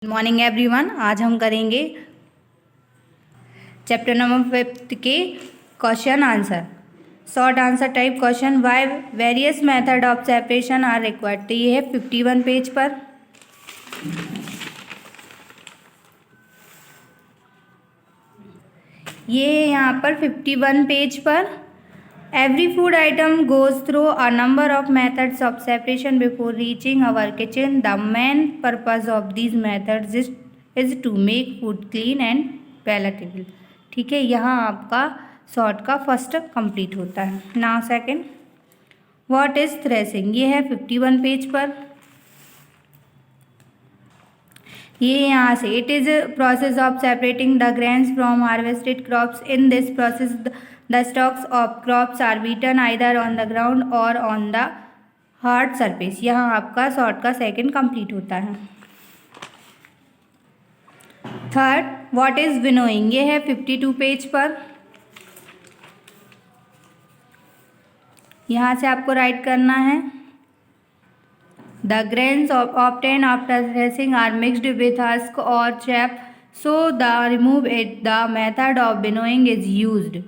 Good morning everyone. आज हम करेंगे चैप्टर नंबर 5 के question answer, short answer type question. Why various method of separation are required. तो ये है 51 पेज पर। ये यहाँ पर 51 पेज पर। Every food item goes through a number of methods of separation before reaching our kitchen. The main purpose of these methods is to make food clean and palatable. ठीक है, यहाँ आपका शॉर्ट का फर्स्ट कंप्लीट होता है। Now second, what is threshing. ये है 51 page पर। ये यहाँ से it is process of separating the grains from harvested crops. In this process the stalks of crops are beaten either on the ground or on the hard surface। यहाँ आपका short का second complete होता है। Third, what is winnowing. ये है 52 page पर। यहाँ से आपको राइट करना है the grains obtained after threshing are mixed with husk or chaff, so the remove it the method of winnowing is used।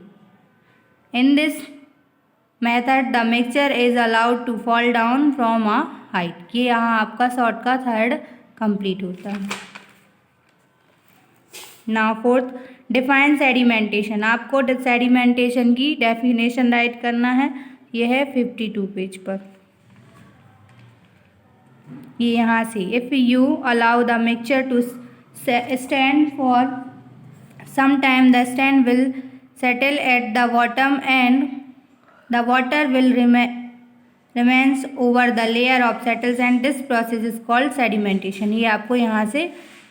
In this method, the mixture is allowed to fall down from a height। ये यहाँ आपका short का third complete होता है। Now fourth, define sedimentation. आपको sedimentation की definition right करना है। ये है 52 पेज पर। ये यहाँ से if you allow the mixture to stand for some time the stand will settle at the bottom and the water will remains over the layer of settles and this process is called sedimentation। ये आपको यहाँ से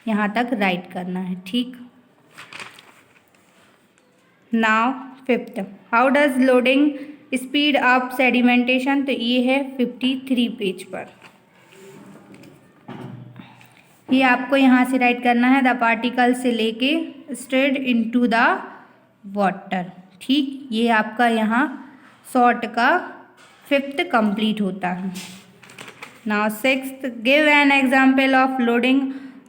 यहाँ तक write करना है। ठीक, now fifth, how does loading speed up sedimentation. तो ये है 53 पेज पर। ये आपको यहाँ से राइट करना है द पार्टिकल से लेके स्ट्रेट इनटू द वाटर। ठीक, ये आपका यहाँ शॉर्ट का फिफ्थ कंप्लीट होता है। Now sixth, give an example of loading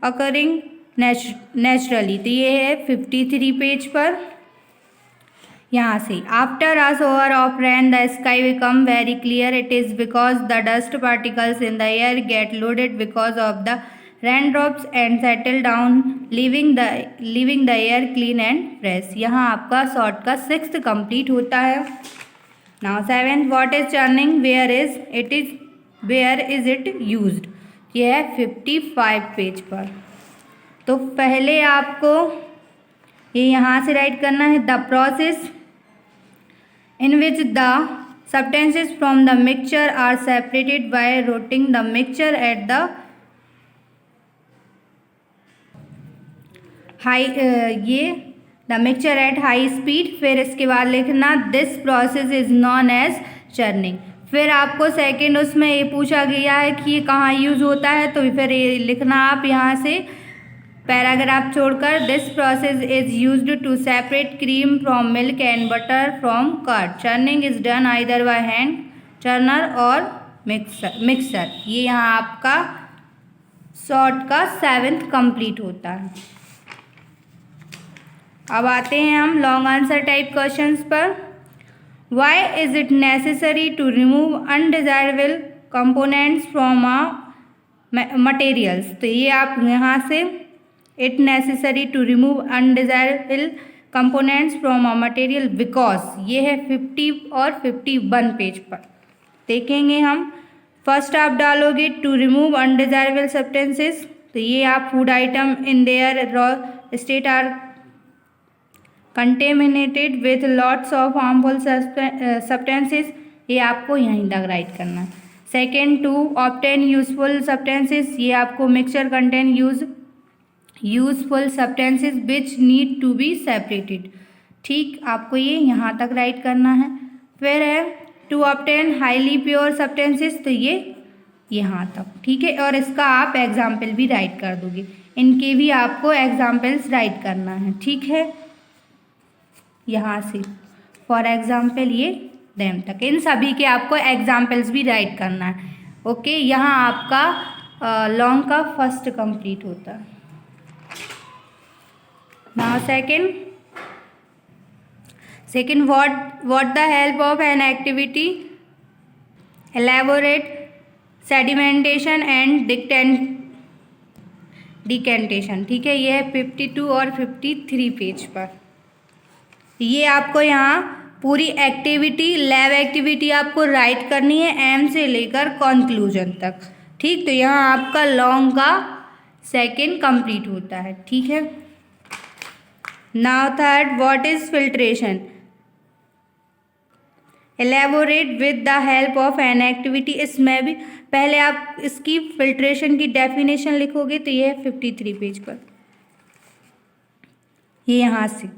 occurring naturally. तो ये है 53 पेज पर। यहाँ से after a shower of rain the sky become very clear। it is because the dust particles in the air get loaded because of the raindrops and settle down leaving the air clean and fresh। यहाँ आपका short का sixth complete होता है। Now seventh, what is churning, where is it used. यह है 55 page पर। तो पहले आपको ये यहाँ से राइट करना है the process in which the substances from the mixture are separated by rotating the mixture at the high ये the mixture at high speed। फिर इसके बाद लिखना this process is known as churning। फिर आपको सेकंड उसमें ये पूछा गया है कि ये कहाँ यूज़ होता है, तो फिर ये लिखना आप यहाँ से पैराग्राफ छोड़कर this process is used to separate cream from milk and butter from curd. Churning is done either by hand churner और मिक्सर। ये यहाँ आपका शॉर्ट का सेवेंथ कंप्लीट होता है। अब आते हैं हम लॉन्ग आंसर टाइप क्वेश्चंस पर। Why is it necessary to remove undesirable components from a materials. तो ये आप यहाँ से it necessary to remove undesirable components from a material because. ये है 50 और 51 पेज पर। देखेंगे हम। फर्स्ट आप डालोगे टू रिमूव अनडिजायरेबल सब्सटेंसेस। तो ये आप food item in their raw state are contaminated with lots of harmful substances. ये आपको यहीं तक राइट करना है। Second, to obtain useful substances. ये आपको mixture contain useful substances which need to be separated. ठीक, आपको ये यहाँ तक राइट करना है। फिर है to obtain highly pure substances. तो ये यहाँ तक। ठीक है, और इसका आप एग्जाम्पल भी राइट कर दोगे। इनके भी आपको एग्जाम्पल्स राइट करना है। ठीक है, यहाँ से फॉर एग्जाम्पल ये डैम तक, इन सभी के आपको एग्जाम्पल्स भी राइट करना है। ओके, यहाँ आपका लॉन्ग का फर्स्ट कंप्लीट होता है। Now second what the help of an activity elaborate sedimentation and decantation। ठीक है, ये है 52 और 53 पेज पर। ये आपको यहाँ पूरी एक्टिविटी, लैब एक्टिविटी आपको राइट करनी है एम से लेकर कंक्लूजन तक। ठीक, तो यहाँ आपका लॉन्ग का सेकंड कंप्लीट होता है। ठीक है, now third what is filtration, elaborate with the help of an activity. इसमें भी पहले आप इसकी फिल्ट्रेशन की डेफिनेशन लिखोगे, तो ये है 53 पेज पर। ये यहाँ से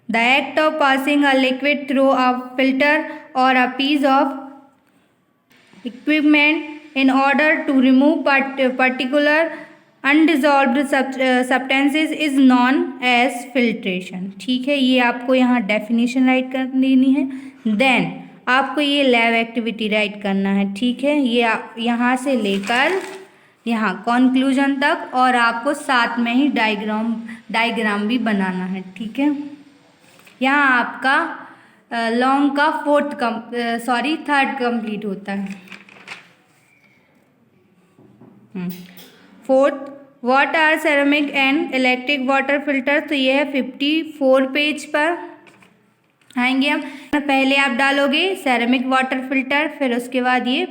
the act of passing a liquid through a filter और a piece of equipment in order to remove particular undissolved substances is known as filtration. ठीक है, ये आपको यहाँ डेफिनेशन राइट कर देनी है। देन आपको ये लैब एक्टिविटी राइट करना है। ठीक है, ये यहाँ से लेकर यहाँ कंक्लूजन तक, और आपको साथ में ही डायग्राम भी बनाना है। ठीक है, यहाँ आपका लॉन्ग का थर्ड कंप्लीट होता है। Fourth what are ceramic and electric water filter, तो ये है 54 पेज पर आएंगे हम। पहले आप डालोगे सेरेमिक वाटर फिल्टर, फिर उसके बाद ये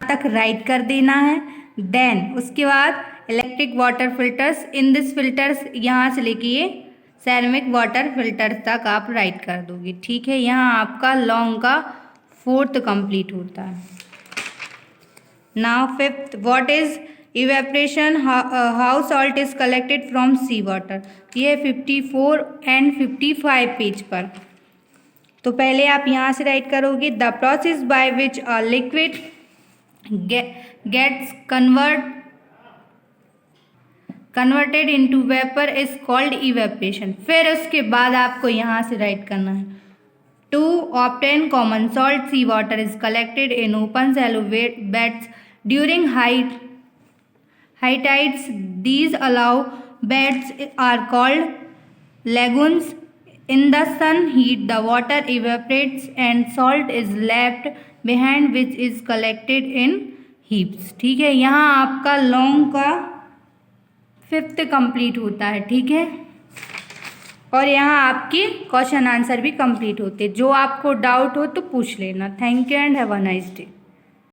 तक राइट कर देना है। देन उसके बाद electric water filters, in this filters, यहाँ से लेके ये सेरेमिक वाटर फिल्टर तक आप राइट कर दोगे। ठीक है, यहाँ आपका लॉन्ग का फोर्थ कंप्लीट होता है। Now fifth what is evaporation, how salt is collected from sea water. ये 54 एंड 55 पेज पर। तो पहले आप यहाँ से राइट करोगे the process by which a liquid gets converted into vapour is called evaporation. फिर उसके बाद आपको यहाँ से राइट करना है to obtain common salt sea water is collected in open shallow beds during high tides. These allow beds are called lagoons. In the sun heat the water evaporates and salt is left behind which is collected in heaps। ठीक है, यहाँ आपका long का fifth complete होता है। ठीक है, और यहाँ आपके क्वेश्चन आंसर भी कंप्लीट होते हैं। जो आपको डाउट हो तो पूछ लेना। Thank you and have a nice day.